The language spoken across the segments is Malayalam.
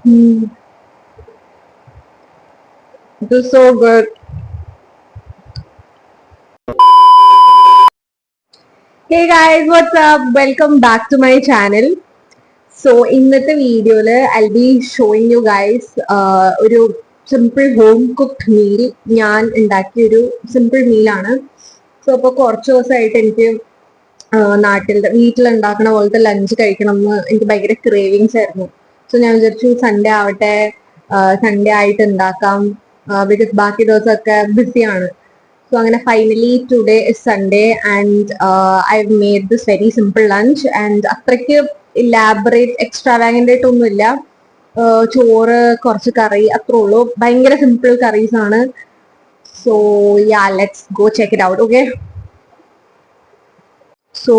Mm. It was so good. Hey guys, what's up? Welcome back to my channel. So ഇന്നത്തെ വീഡിയോയില് I'll be showing you guys ഒരു സിമ്പിൾ ഹോം കുക്ക്ഡ് മീൽ. ഞാൻ ഉണ്ടാക്കിയ ഒരു സിമ്പിൾ മീലാണ്. സോ അപ്പോൾ കുറച്ച് ദിവസമായിട്ട് എനിക്ക് വീട്ടിലുണ്ടാക്കണ പോലത്തെ ലഞ്ച് കഴിക്കണം എന്ന് എനിക്ക് ഭയങ്കര ക്രേവിങ്സ് ആയിരുന്നു. സോ ഞാൻ വിചാരിച്ചു സൺഡേ ആവട്ടെ, സൺഡേ ആയിട്ട് ഉണ്ടാക്കാം, ബിക്കോസ് ബാക്കി ദിവസമൊക്കെ ബിസിയാണ്. So അങ്ങനെ finally today is Sunday and I've made this very simple lunch and അത്രയ്ക്ക് ഇലാബറേറ്റ് എക്സ്ട്രാവാഗന്റ് ആയിട്ടൊന്നുമില്ല. ചോറ്, കുറച്ച് കറി, അത്രേ ഉള്ളൂ. ഭയങ്കര സിമ്പിൾ കറീസ് ആണ്. So yeah, let's go check it out. Okay, so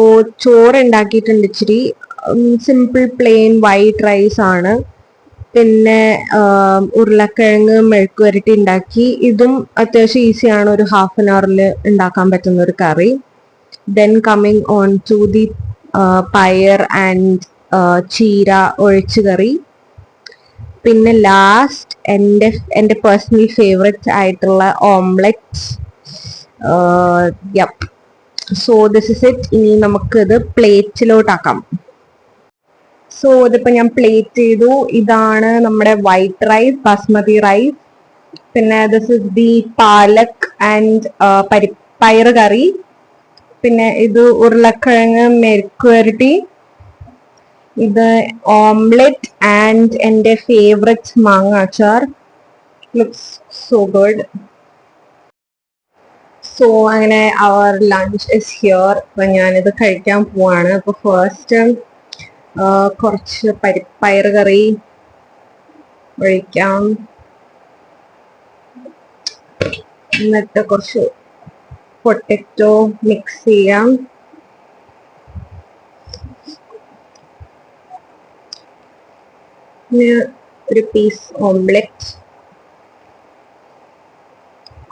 ചോറ് ഉണ്ടാക്കിയിട്ടുണ്ട്. ഇച്ചിരി സിമ്പിൾ പ്ലെയിൻ വൈറ്റ് റൈസ് ആണ്. പിന്നെ ഉരുളക്കിഴങ്ങ് മെഴുക്ക് വരട്ടി ഉണ്ടാക്കി. ഇതും അത്യാവശ്യം ഈസിയാണ്, ഒരു ഹാഫ് ആൻ അവറിൽ ഉണ്ടാക്കാൻ പറ്റുന്ന ഒരു കറി. Then coming on to the പയർ ആൻഡ് ചീര ഒഴിച്ച് കറി. പിന്നെ ലാസ്റ്റ് എൻ്റെ പേഴ്സണൽ ഫേവറേറ്റ് ആയിട്ടുള്ള omelette. Yup, so this is it. ഇനി നമുക്കിത് പ്ലേറ്റിലോട്ടാക്കാം. സോ ഇതിപ്പോ ഞാൻ പ്ലേറ്റ് ചെയ്തു. ഇതാണ് നമ്മുടെ വൈറ്റ് റൈസ്, ബസ്മതി റൈസ്. പിന്നെ this is the palak and പയറ് കറി. പിന്നെ ഇത് ഉരുളക്കിഴങ്ങ് മെഴുക്ക് വരട്ടി. ഇത് ഓംലെറ്റ് ആൻഡ് എൻ്റെ ഫേവറേറ്റ് മാങ്ങ അച്ചാർ. Looks so good. സോ അങ്ങനെ അവർ ലഞ്ച് ഇസ് ഹിയർ. അപ്പൊ ഞാനിത് കഴിക്കാൻ പോവാണ്. അപ്പൊ ഫസ്റ്റ് കുറച്ച് പയറ് കറി ഒഴിക്കാം. എന്നിട്ട് കുറച്ച് പൊട്ടറ്റോ മിക്സ് ചെയ്യാം. പിന്നെ ഒരു പീസ് ഓംലെറ്റ്,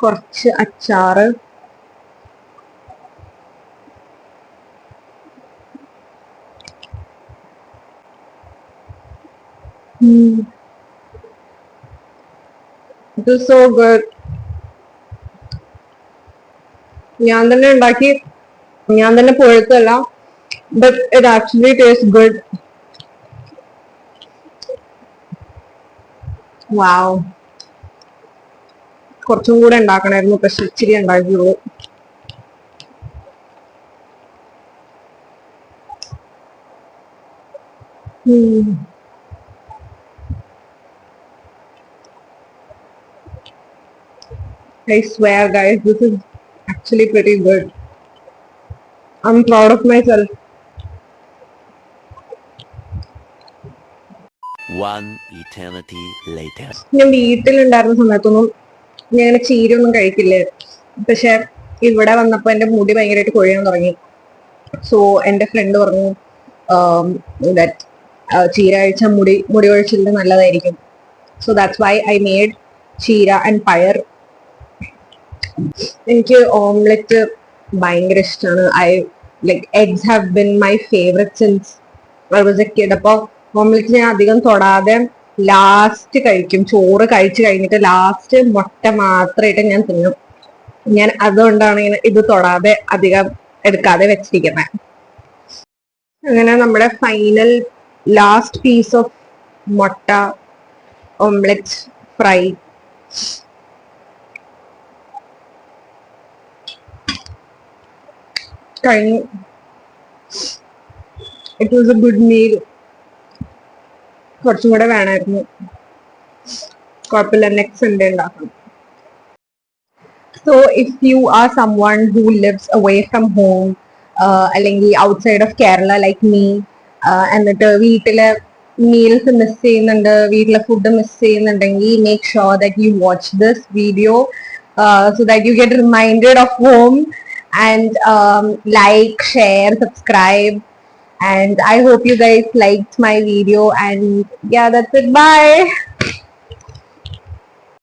കുറച്ച് അച്ചാറ്, It is so good. ഞാൻ തന്നെ ഉണ്ടാക്കി, ഞാൻ തന്നെ പൊഴുത്തല്ല, but it actually taste good. Wow, കുറച്ചും കൂടെ ഉണ്ടാക്കണമായിരുന്നു, പക്ഷെ ഇച്ചിരി ഉണ്ടാക്കിയുള്ളൂ. I swear guys, this is actually pretty good. I'm proud of myself. One eternity later. ഞാൻ വീട്ടിലുണ്ടായിരുന്ന സമയത്തൊന്നും ഞാൻ ഇങ്ങനെ ചീരയൊന്നും കഴിക്കില്ലേ. പക്ഷെ ഇവിടെ വന്നപ്പോൾ എൻ്റെ മുടി ഭയങ്കരമായിട്ട് കൊഴിയാൻ തുടങ്ങി. സോ എൻ്റെ ഫ്രണ്ട് പറഞ്ഞു ദാറ്റ് ചീര കഴിച്ചാൽ മുടി കൊഴിച്ചില്ല നല്ലതായിരിക്കും. So that's why I made ചീര ആൻഡ് പയർ. എനിക്ക് ഓംലെറ്റ് ഭയങ്കര ഇഷ്ടമാണ്. eggs have been my favorite since I was a kid. അപ്പോൾ ഓംലെറ്റ് ഞാൻ അധികം തൊടാതെ ലാസ്റ്റ് കഴിക്കും. ചോറ് കഴിച്ചു കഴിഞ്ഞിട്ട് ലാസ്റ്റ് മുട്ട മാത്രമായിട്ട് ഞാൻ തിന്നും. ഞാൻ അതുകൊണ്ടാണ് ഇത് തൊടാതെ അധികം എടുക്കാതെ വെച്ചിരിക്കുന്നത്. അങ്ങനെ നമ്മുടെ ഫൈനൽ ലാസ്റ്റ് പീസ് ഓഫ് മുട്ട ഓംലെറ്റ് ഫ്രൈ. കഴിഞ്ഞു. It was A good meal. കുറച്ചും കൂടെ വേണമായിരുന്നു. കുഴപ്പമില്ല, നെക്സ്റ്റ് സൺഡേ ഉണ്ടാക്കണം. So if you are someone who lives away from home, അല്ലെങ്കിൽ outside of Kerala like me, എന്നിട്ട് വീട്ടിലെ മീൽസ് മിസ് ചെയ്യുന്നുണ്ട്, വീട്ടിലെ ഫുഡ് മിസ് ചെയ്യുന്നുണ്ടെങ്കിൽ make sure that you watch this video so that you get reminded of home. And like, share, subscribe, and I hope you guys liked my video. And yeah, that's it. Bye.